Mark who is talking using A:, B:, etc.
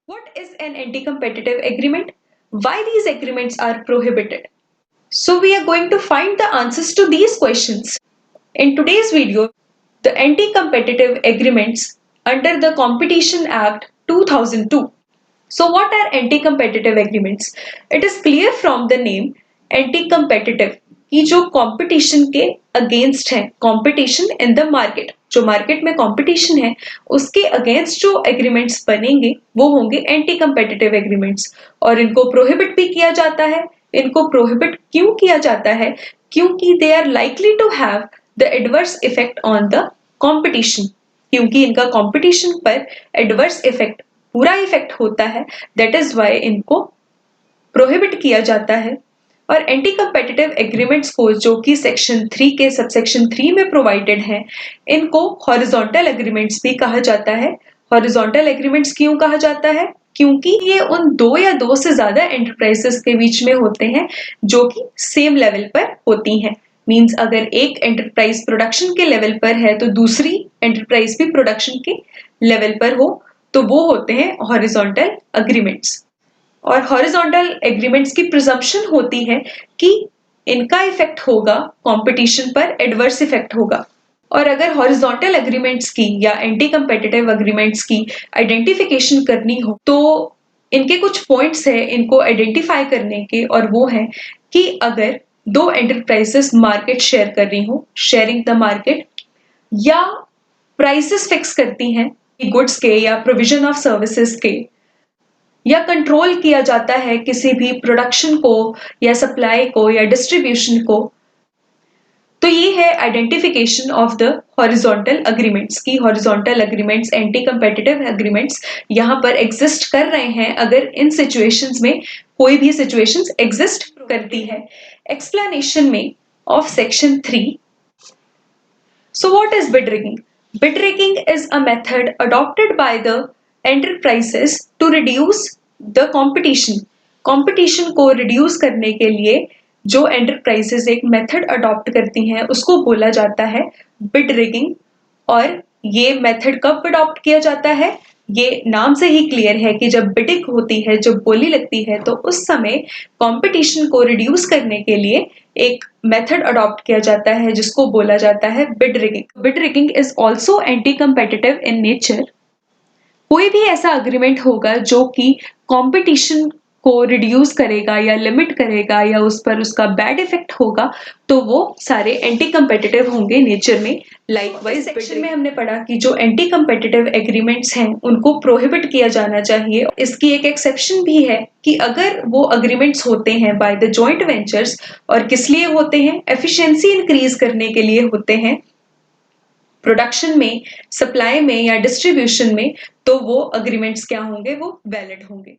A: What is an anti-competitive agreement? Why these agreements are prohibited? So we are going to find the answers to these questions. In today's video, the anti-competitive agreements under the Competition Act 2002. So what are anti-competitive agreements? It is clear from the name anti-competitive कि जो competition के against है, competition in the market, जो market में competition है उसके against जो agreements बनेंगे वो होंगे एंटी कंपेटिटिव एग्रीमेंट्स। और इनको प्रोहिबिट भी किया जाता है। इनको प्रोहिबिट क्यों किया जाता है? क्योंकि they are likely to have the adverse effect on the competition, क्योंकि इनका कंपटीशन पर एडवर्स इफेक्ट, पूरा इफेक्ट होता है। दैट इज वाई इनको प्रोहिबिट किया जाता है। और एंटी कंपेटिटिव एग्रीमेंट्स को जो कि सेक्शन 3 के सबसेक्शन 3 में प्रोवाइडेड है, इनको हॉरिजॉन्टल एग्रीमेंट्स भी कहा जाता है। हॉरिजॉन्टल एग्रीमेंट्स क्यों कहा जाता है? क्योंकि ये उन दो या दो से ज्यादा एंटरप्राइजेस के बीच में होते हैं जो कि सेम लेवल पर होती हैं। मींस अगर एक एंटरप्राइज प्रोडक्शन के लेवल पर है तो दूसरी एंटरप्राइज भी प्रोडक्शन के लेवल पर हो, तो वो होते हैं हॉरिजॉन्टल एग्रीमेंट्स। और हॉरिजॉन्टल एग्रीमेंट्स की प्रिजम्पशन होती है कि इनका इफेक्ट होगा कंपटीशन पर, एडवर्स इफेक्ट होगा। और अगर हॉरिजॉन्टल एग्रीमेंट्स की या एंटी कंपेटिटिव एग्रीमेंट्स की आइडेंटिफिकेशन करनी हो तो इनके कुछ पॉइंट्स है इनको आइडेंटिफाई करने के, और वो है कि अगर दो एंटरप्राइजेस मार्केट शेयर कर रही हो, शेयरिंग द मार्केट, या प्राइसेस फिक्स करती हैं गुड्स के या प्रोविजन ऑफ सर्विसेज के, या कंट्रोल किया जाता है किसी भी प्रोडक्शन को या सप्लाई को या डिस्ट्रीब्यूशन को, तो ये है identification of the horizontal agreements की horizontal agreements, anti competitive agreements यहाँ पर एग्जिस्ट कर रहे हैं अगर इन सिचुएशंस में कोई भी सिचुएशंस एग्जिस्ट करती है। एक्सप्लेनेशन में of section 3। So what is bid rigging? Bid rigging is a method adopted by the enterprises to reduce the competition. Competition को reduce करने के लिए जो enterprises एक method adopt करती हैं उसको बोला जाता है bid rigging। और ये method कब adopt किया जाता है? ये नाम से ही क्लियर है कि जब बिडिंग होती है, जब बोली लगती है, तो उस समय कंपटीशन को रिड्यूस करने के लिए एक मेथड अडॉप्ट किया जाता है जिसको बोला जाता है bid rigging. Bid rigging is also anti competitive in nature. कोई भी ऐसा अग्रीमेंट होगा जो कि कंपटीशन को रिड्यूस करेगा या लिमिट करेगा या उस पर उसका बैड इफेक्ट होगा, तो वो सारे एंटी कंपेटिटिव होंगे नेचर में। लाइकवाइज सेक्शन में हमने पढ़ा कि जो एंटी कंपेटिटिव एग्रीमेंट्स हैं उनको प्रोहिबिट किया जाना चाहिए। इसकी एक एक्सेप्शन भी है कि अगर वो अग्रीमेंट्स होते हैं बाय द जॉइंट वेंचर्स, और किस लिए होते हैं? एफिशिएंसी इंक्रीज करने के लिए होते हैं, प्रोडक्शन में, सप्लाई में या डिस्ट्रीब्यूशन में, तो वो अग्रीमेंट्स क्या होंगे? वो वैलिड होंगे।